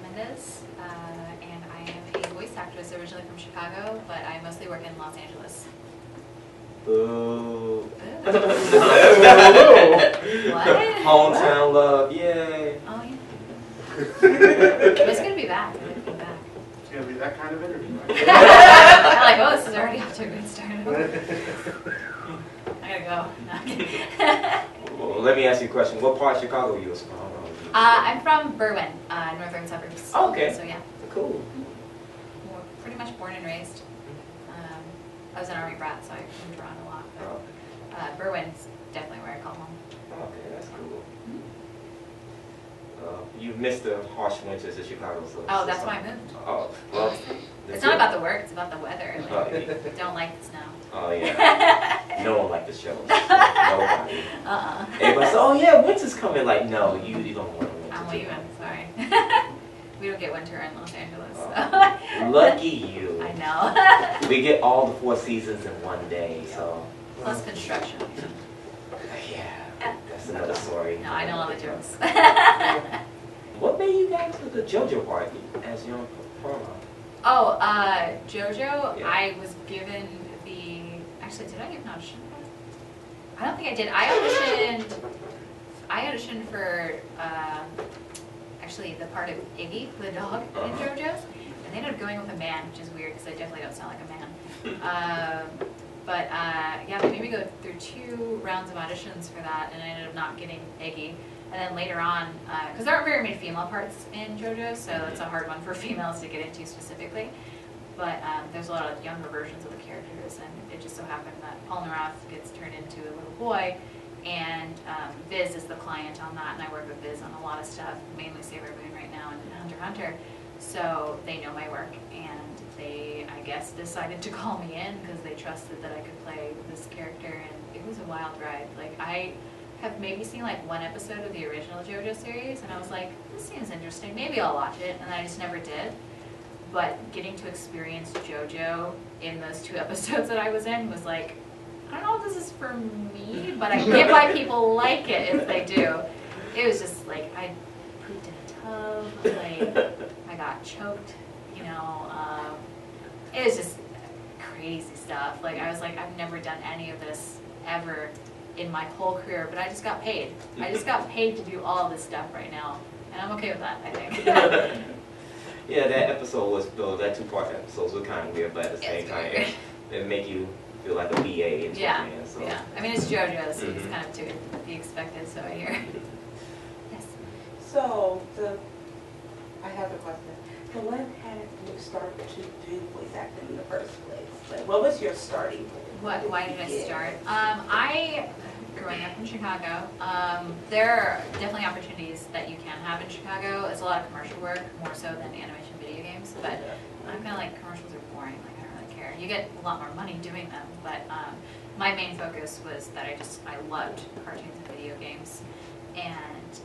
Mendez, and I am a voice actress originally from Chicago, but I mostly work in Los Angeles. Boo. What? Hometown love, yay. Oh, yeah. It's going to be back. It's going to be that kind of interview. I'm like, oh, this is already off to a good start. I gotta go. No, I'm kidding. Well, let me ask you a question. What part of Chicago are you from? I'm from Berwyn, northern suburbs. Oh, okay. So yeah. Cool. Pretty much born and raised. I was an Army brat, so I moved around a lot. But Berwyn's definitely where I call home. Okay, that's cool. You've missed the harsh winters of Chicago, so. Oh, that's why I moved. Oh, well. It's not about the work; it's about the weather. Like, I don't like the snow. Oh yeah. No one liked the show. Nobody. Everybody said, "Oh yeah, winter's coming." Like, no, you don't want winter. I'm leaving. Sorry. We don't get winter in Los Angeles. So. Lucky you. I know. We get all the 4 seasons in one day, so. Plus construction. Yeah, that's another story. No, I know all the jokes. What made you go to the JoJo party as your performer? Oh, JoJo, Yeah. I was given the, actually, did I give an audition for that? I don't think I did. I auditioned for, actually, the part of Iggy, the dog, in JoJo's, and they ended up going with a man, which is weird, because I definitely don't sound like a man. But yeah, they made me go through 2 rounds of auditions for that, and I ended up not getting Iggy. And then later on, because there aren't very many female parts in JoJo, so it's a hard one for females to get into specifically. But there's a lot of younger versions of the characters, and it just so happened that Paul Naroth gets turned into a little boy, and Viz is the client on that, and I work with Viz on a lot of stuff, mainly Sailor Moon right now and Hunter x Hunter. So they know my work, and they, I guess, decided to call me in because they trusted that I could play this character, and it was a wild ride. Like, I have maybe seen like 1 episode of the original JoJo series, and I was like, this seems interesting, maybe I'll watch it, and I just never did. But getting to experience JoJo in those 2 episodes that I was in was like, I don't know if this is for me, but I get why people like it if they do. It was just like, I pooped in a tub, like, I got choked, you know, it was just crazy stuff. Like, I was like, I've never done any of this ever in my whole career, but I just got paid. I just got paid to do all this stuff right now, and I'm okay with that, I think. Yeah, that episode was, that 2-part episodes were kind of weird, but at the same time, it make you feel like a VA in Japan. So. Yeah. I mean, it's JoJo, so it's kind of to be expected, so I hear. Yes. So, I have a question. So when had you started to do voice acting in the first place? Like, what was your starting point? Why did I start? Growing up in Chicago, there are definitely opportunities that you can have in Chicago. It's a lot of commercial work, more so than animation video games, but I'm kind of like, commercials are boring, like I don't really care. You get a lot more money doing them, but my main focus was that I loved cartoons and video games, and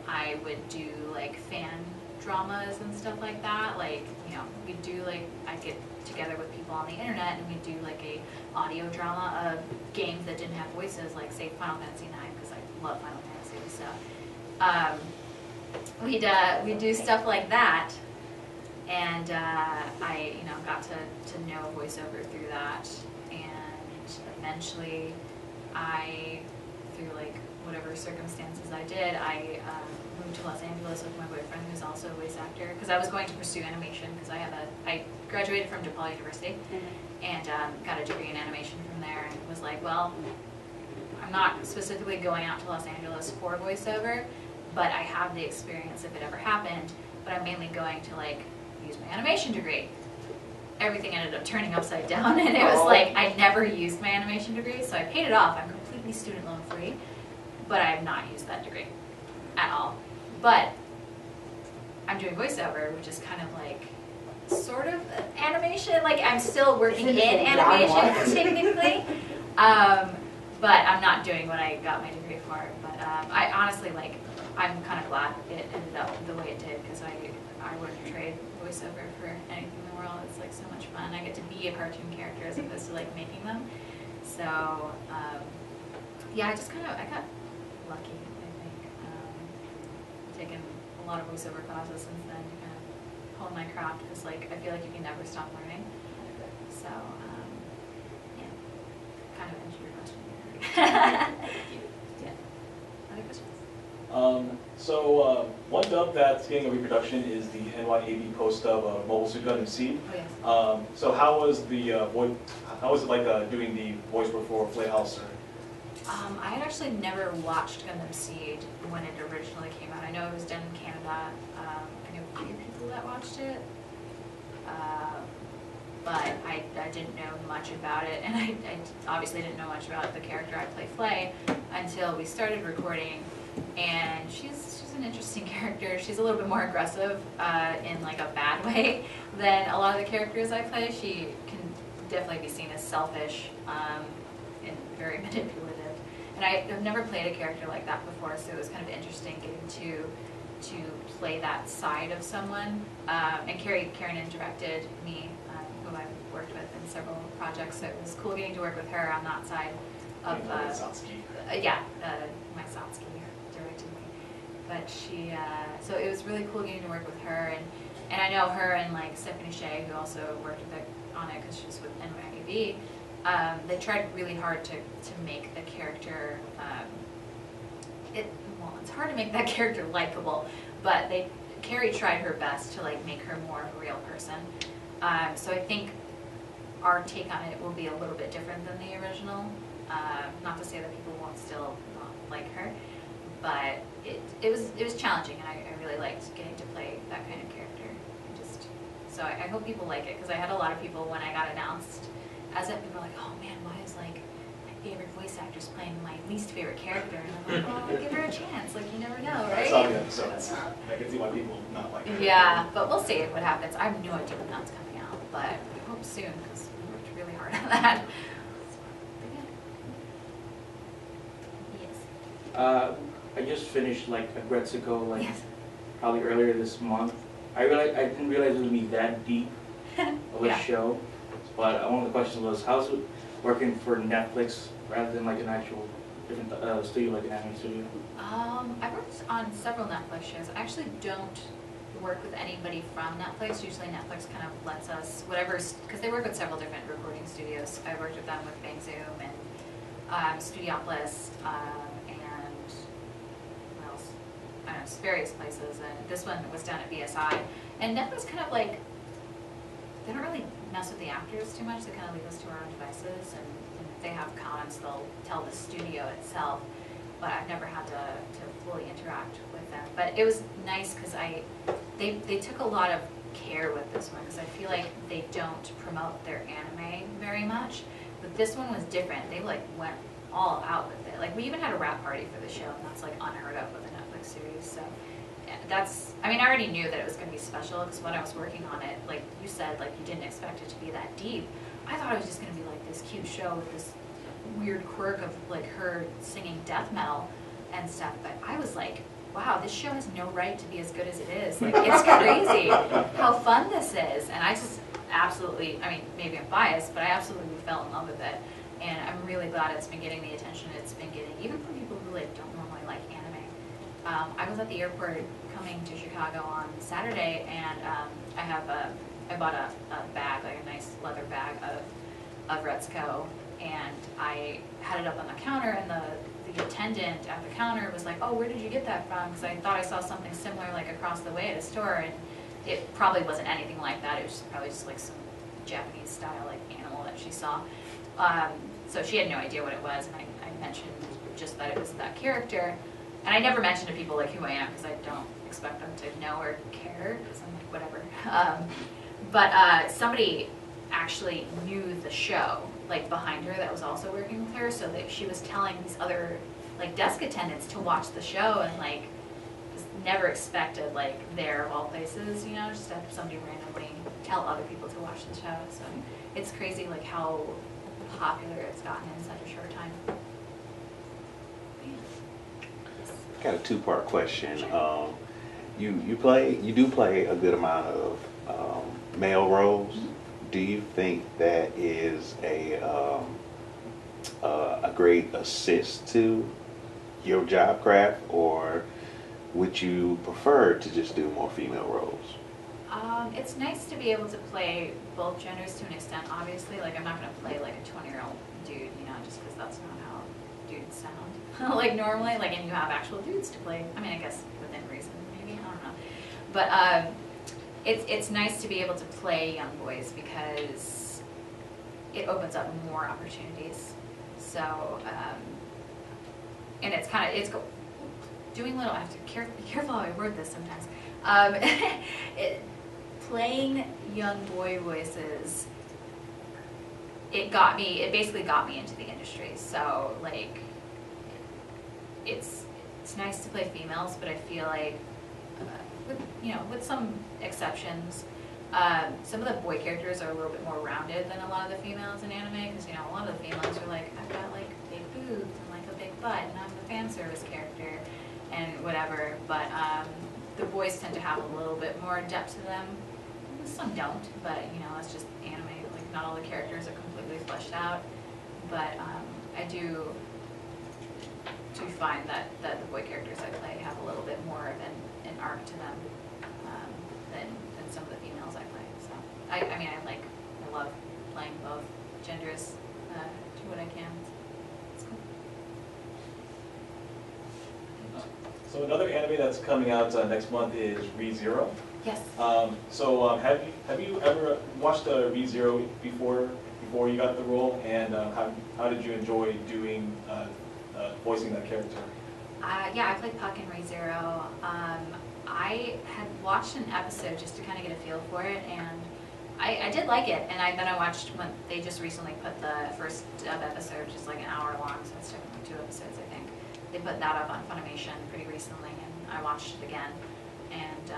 I would do like fan dramas and stuff like that. Like, you know, we'd do like, I'd get together with people on the internet and we'd do like a audio drama of games that didn't have voices, like say Final Fantasy IX, because I love Final Fantasy and stuff. We'd do stuff like that, and I, you know, got to know voiceover through that, and eventually through like whatever circumstances I did, I moved to Los Angeles with my boyfriend, who's also a voice actor, because I was going to pursue animation, because I graduated from DePaul University, and got a degree in animation from there, and was like, well, I'm not specifically going out to Los Angeles for voiceover, but I have the experience if it ever happened, but I'm mainly going to like use my animation degree. Everything ended up turning upside down, and it was like, I never used my animation degree, so I paid it off. I'm completely student loan free, but I have not used that degree at all. But I'm doing voiceover, which is kind of like sort of animation. Like, I'm still working in animation technically, but but I'm not doing what I got my degree for. But I honestly, like, I'm kind of glad it ended up the way it did, because I wouldn't trade voiceover for anything in the world. It's like so much fun. I get to be a cartoon character as opposed to like making them. So yeah, I got lucky, I think. Taken a lot of voiceover classes since then to kind of hone my craft, because like I feel like you can never stop learning. So yeah, kind of answer your question. Yeah. Other questions? One dub that's getting a reproduction is the NYAB post dub of Mobile Suit Gundam Seed. Oh yes. So how was it like doing the voice work for Playhouse? I had actually never watched Gundam Seed when it originally came out. I know it was done in Canada. I knew a few people that watched it, but I didn't know much about it, and I obviously didn't know much about the character I play, Flay, until we started recording. And she's an interesting character. She's a little bit more aggressive in like a bad way than a lot of the characters I play. She can definitely be seen as selfish and very manipulative. And I've never played a character like that before, so it was kind of interesting getting to play that side of someone. And Karen directed me, who I've worked with in several projects, so it was cool getting to work with her on that side of Mike Sotsky directed me. But so it was really cool getting to work with her, and I know her and like Stephanie Shea, who also worked with on it because she was with NYAB. They tried really hard to make the character, it's hard to make that character likable, but Carrie tried her best to like make her more of a real person. So I think our take on it will be a little bit different than the original. Not to say that people won't still not like her, but it was challenging, and I really liked getting to play that kind of character. So I hope people like it, because I had a lot of people when I got announced as it, people were like, oh man, why is like my favorite voice actress playing my least favorite character? And I'm like, well, give her a chance, like you never know, right? I saw the episodes. I can see why people not like it. Yeah, but we'll see what happens. I have no idea when that's coming out, but I hope soon, because we worked really hard on that. Yes. I just finished like Agretsuko, like Yes. probably earlier this month. I didn't realize it would be that deep of a Yeah. show. But one of the questions was, how's it working for Netflix rather than like an actual different studio, like an anime studio? I worked on several Netflix shows. I actually don't work with anybody from Netflix. Usually Netflix kind of lets us, because they work with several different recording studios. I worked with them with Bang Zoom and Studiopolis and what else? I don't know, just various places. And this one was done at BSI. And Netflix kind of like, they don't really mess with the actors too much. They kind of leave us to our own devices, and if they have comments, they'll tell the studio itself. But I've never had to fully interact with them. But it was nice because they took a lot of care with this one, because I feel like they don't promote their anime very much. But this one was different. They like went all out with it. Like we even had a rap party for the show, and that's like unheard of with a Netflix series. So. I already knew that it was going to be special, because when I was working on it, like you said, like you didn't expect it to be that deep. I thought it was just going to be like this cute show with this weird quirk of like her singing death metal and stuff, but I was like, wow, this show has no right to be as good as it is. Like, it's crazy how fun this is. And I just absolutely, maybe I'm biased, but I absolutely fell in love with it. And I'm really glad it's been getting the attention it's been getting, even from people who like don't normally like anime. I was at the airport coming to Chicago on Saturday, and I bought a bag, like a nice leather bag of Retsuko, and I had it up on the counter, and the attendant at the counter was like, oh, where did you get that from? Because I thought I saw something similar like across the way at a store, and it probably wasn't anything like that. It was probably just like some Japanese style like animal that she saw. So she had no idea what it was, and I mentioned just that it was that character. And I never mention to people like who I am, because I don't expect them to know or care, because I'm like, whatever. But somebody actually knew the show, like behind her, that was also working with her, so that she was telling these other like desk attendants to watch the show, and like just never expected, like there of all places, you know, just to have somebody randomly tell other people to watch the show. So it's crazy like how popular it's gotten in such a short time. got a two-part question. Sure. You do play a good amount of male roles. Do you think that is a great assist to your job craft, or would you prefer to just do more female roles? It's nice to be able to play both genders to an extent, obviously. Like, I'm not going to play like a 20-year-old dude, you know, just because that's not how dudes sound. Like, normally, like, and you have actual dudes to play. I mean, I guess within reason, maybe, I don't know. But it's nice to be able to play young boys because it opens up more opportunities. So, and it's kind of, doing little, I have to be careful how I word this sometimes. Playing young boy voices, it basically got me into the industry. So, like, it's nice to play females, but I feel like, with some exceptions, some of the boy characters are a little bit more rounded than a lot of the females in anime, because, a lot of the females are like, I've got, like, big boobs and, like, a big butt, and I'm the fan service character, and whatever, but the boys tend to have a little bit more depth to them. Some don't, but, that's just anime. Like, not all the characters are completely fleshed out, but I do find that the boy characters I play have a little bit more of an arc to them than some of the females I play. So I love playing both genders to what I can. It's cool. So another anime that's coming out next month is Re:Zero. Yes. Have you ever watched Re:Zero before you got the role, and how did you enjoy doing voicing that character? Yeah, I played Puck in Re:Zero. I had watched an episode just to kind of get a feel for it, and I did like it. And then I watched when they just recently put the first dub episode, just like an hour long, so it's technically 2 episodes, I think. They put that up on Funimation pretty recently, and I watched it again. And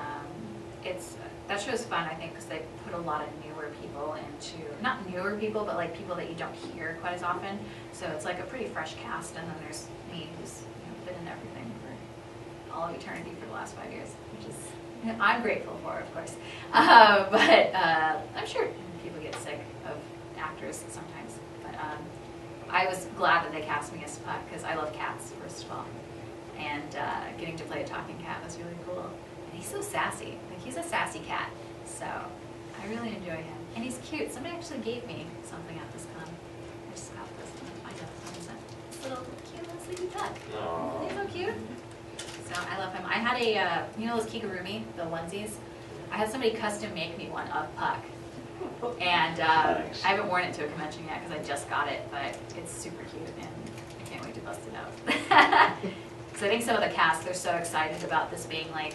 that show's fun, I think, because they put a lot of newer people into, not newer people, but like people that you don't hear quite as often. So it's like a pretty fresh cast, and then there's me who's been in everything for all of eternity for the last 5 years, which is I'm grateful for, of course. But I'm sure people get sick of actors sometimes. But I was glad that they cast me as Puck because I love cats, first of all, and getting to play a talking cat was really cool. He's so sassy. Like, he's a sassy cat. So I really enjoy him. And he's cute. Somebody actually gave me something at this con. I just got this. I'm going to find out what is it. This little cute little sleepy duck. Aww. Isn't he so cute? So I love him. I had a, those kigurumi, the onesies? I had somebody custom make me one of Puck. And Nice. I haven't worn it to a convention yet because I just got it, but it's super cute and I can't wait to bust it out. So I think some of the cast, they're so excited about this being like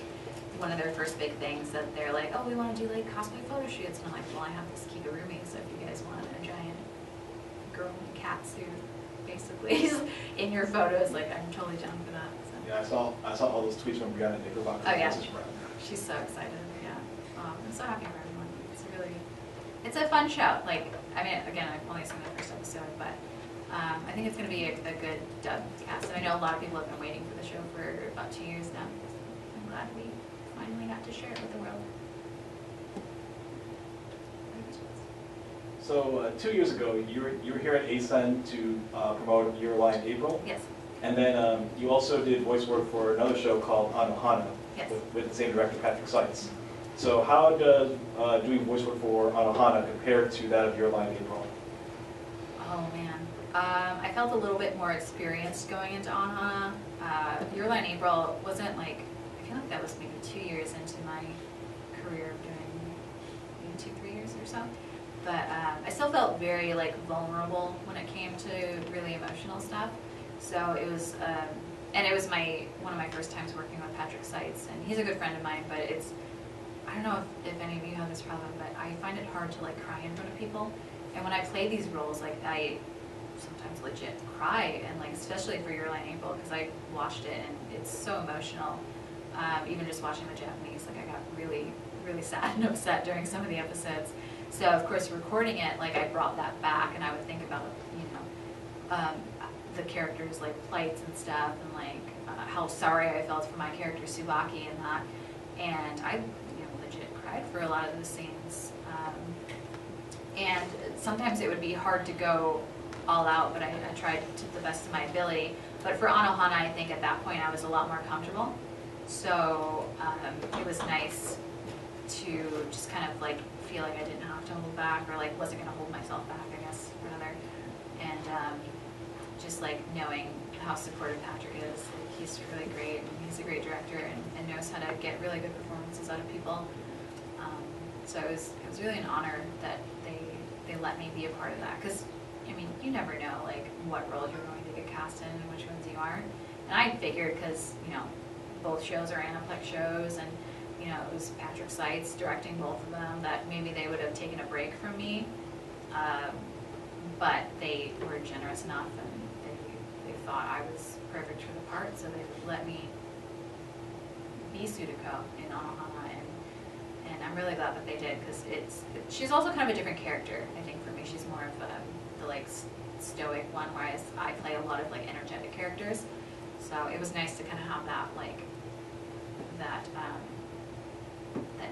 one of their first big things that they're like, oh, we want to do like cosplay photo shoots. And I'm like, well, I have this kigurumi, so if you guys want a giant girl in a cat suit, basically, in your photos, like, I'm totally down for that. So. Yeah, I saw all those tweets from Brianna Nickelback. Oh, yeah. She's so excited, yeah. I'm so happy for everyone. It's a fun show. Like, I mean, again, I've only seen the first episode, but I think it's going to be a good dub cast. And I know a lot of people have been waiting for the show for about 2 years now. I'm glad we finally got to share it with the world. So 2 years ago, you were here at ACEN to promote Your Lie in April. Yes. And then you also did voice work for another show called Anohana Yes. with the same director, Patrick Seitz. So how does doing voice work for Anohana compare to that of Your Lie in April? Oh man, I felt a little bit more experienced going into Anohana. Your Lie in April wasn't like, I feel like that was maybe 2 years into my career of doing maybe 2-3 years or so. But I still felt very like vulnerable when it came to really emotional stuff. So it was, and it was one of my first times working with Patrick Seitz, and he's a good friend of mine, but I don't know if any of you have this problem, but I find it hard to like cry in front of people. And when I play these roles, like I sometimes legit cry, and like especially for Your Lie in April, because I watched it and it's so emotional. Even just watching the Japanese, like I got really, really sad and upset during some of the episodes. So of course recording it, like I brought that back, and I would think about, the characters' like plights and stuff, and like how sorry I felt for my character Subaki in that, and I legit cried for a lot of those scenes. And sometimes it would be hard to go all out, but I tried to the best of my ability. But for Anohana, I think at that point I was a lot more comfortable. So it was nice to just kind of like feel like I didn't have to hold back, or like wasn't gonna hold myself back, I guess, rather. And just like knowing how supportive Patrick is. Like, he's really great, and he's a great director, and knows how to get really good performances out of people. So it was really an honor that they let me be a part of that, because I mean, you never know like what roles you're going to get cast in and which ones you aren't. And I figured, because both shows are Aniplex shows, and it was Patrick Seitz directing both of them, that maybe they would have taken a break from me, but they were generous enough, and they thought I was perfect for the part, so they let me be Sudako in Anohana, and I'm really glad that they did, because she's also kind of a different character. I think for me, she's more of the like stoic one, whereas I play a lot of like energetic characters. So it was nice to kind of have that like that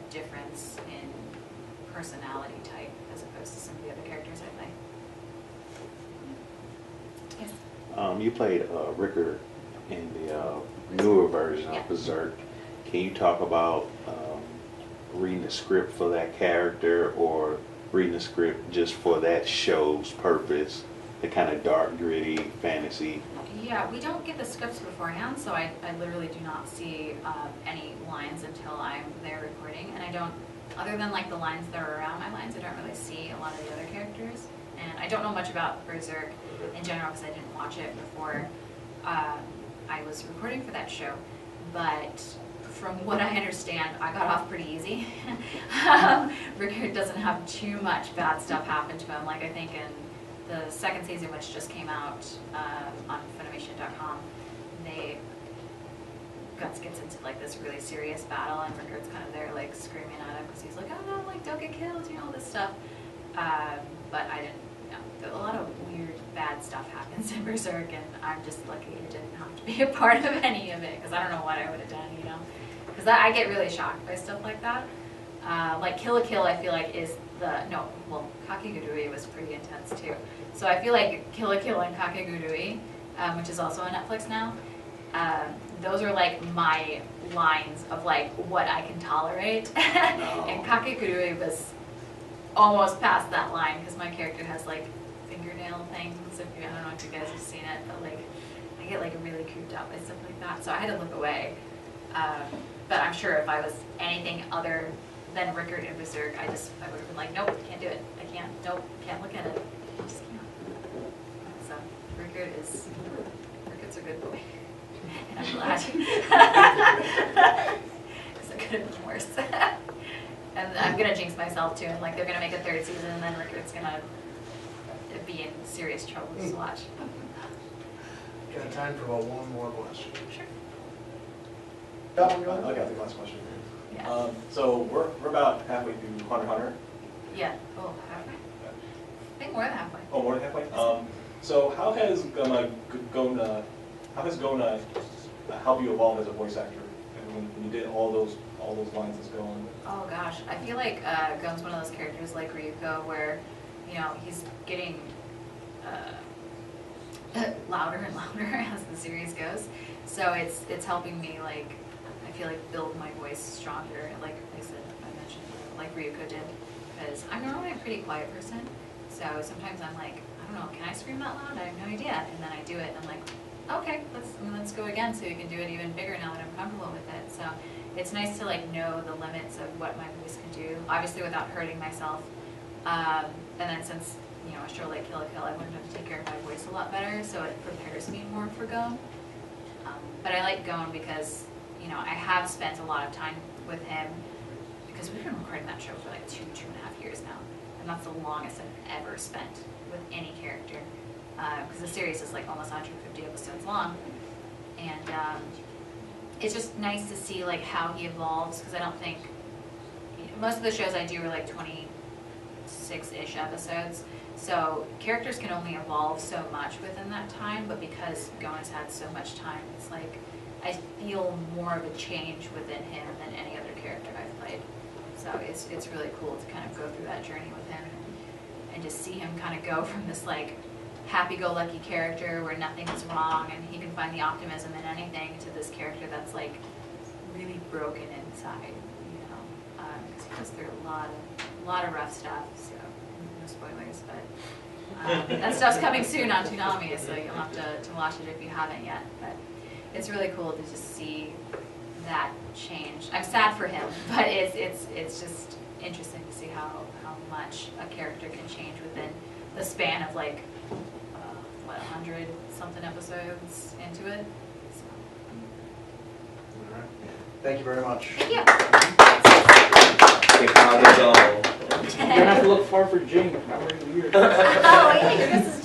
difference in personality type as opposed to some of the other characters I play. Yes. You played Ricker in the newer version of Berserk. Can you talk about reading the script for that character, or reading the script just for that show's purpose, the kind of dark, gritty fantasy? Yeah, we don't get the scripts beforehand, so I literally do not see any lines until I'm there recording, and I don't, other than like the lines that are around my lines, I don't really see a lot of the other characters. And I don't know much about Berserk in general because I didn't watch it before I was recording for that show, but from what I understand, I got off pretty easy. Rickard doesn't have too much bad stuff happen to him. Like I think in the second season, which just came out on Funimation.com, Guts gets into like this really serious battle, and Rickard's kind of there like screaming at him because he's like, oh, like don't get killed, all this stuff. But I didn't. A lot of weird, bad stuff happens in Berserk, and I'm just lucky I didn't have to be a part of any of it, because I don't know what I would have done, Because I get really shocked by stuff like that. Like Kill la Kill, I feel like is Kakegurui was pretty intense too. So I feel like Kill la Kill and Kakegurui, which is also on Netflix now, those are like my lines of like what I can tolerate. And Kakegurui was almost past that line, because my character has like fingernail things. I don't know if you guys have seen it, but like I get like really creeped out by stuff like that, so I had to look away. But I'm sure if I was anything other than Rickard in Berserk, I would have been like, nope, can't do it. I can't. Nope, can't look at it. I just can't. So Rickard's a good boy, and I'm glad, because it could have been worse. And I'm gonna jinx myself too, and like they're gonna make a third season, and then Rickard's gonna be in serious trouble. Just watch. Got time for about one more question. Sure. I got the last question. Yeah. So we're about halfway through Hunter x Hunter. Yeah. Oh, halfway? I think more than halfway. Oh, more than halfway. So how has Gona helped you evolve as a voice actor? And when you did all those lines as Gon? Oh gosh, I feel like Gon's one of those characters like Ryuko, where he's getting louder and louder as the series goes. So it's helping me, like, I feel like build my voice stronger, like I said, I mentioned, like Ryuko did, because I'm normally a pretty quiet person. So sometimes I'm like, I don't know, can I scream that loud? I have no idea. And then I do it, and I'm like, okay, let's go again, so you can do it even bigger now that I'm comfortable with it. So it's nice to like know the limits of what my voice can do, obviously without hurting myself. And then since a show like Kill la Kill, I learned how to take care of my voice a lot better, so it prepares me more for Gon. But I like Gon because I have spent a lot of time with him, because we've been recording that show for like 2.5 years now, and that's the longest I've ever spent with any character, because the series is like almost 150 episodes long, and it's just nice to see like how he evolves, because I don't think most of the shows I do are like 26-ish episodes, so characters can only evolve so much within that time. But because Gon's had so much time, it's like I feel more of a change within him than any other character I've played. So it's really cool to kind of go through that journey with him and just see him kind of go from this like happy-go-lucky character where nothing is wrong and he can find the optimism in anything to this character that's like really broken inside, you know, because he goes through a lot of rough stuff. So no spoilers, but that stuff's coming soon on Toonami, so you'll have to watch it if you haven't yet. But it's really cool to just see that change. I'm sad for him, but it's just interesting to see how much a character can change within the span of like 100 something episodes into it. So. All right. Thank you very much. Thank you. Chicago. You're gonna have to look far for Jing. Not very weird. Oh yeah, yours is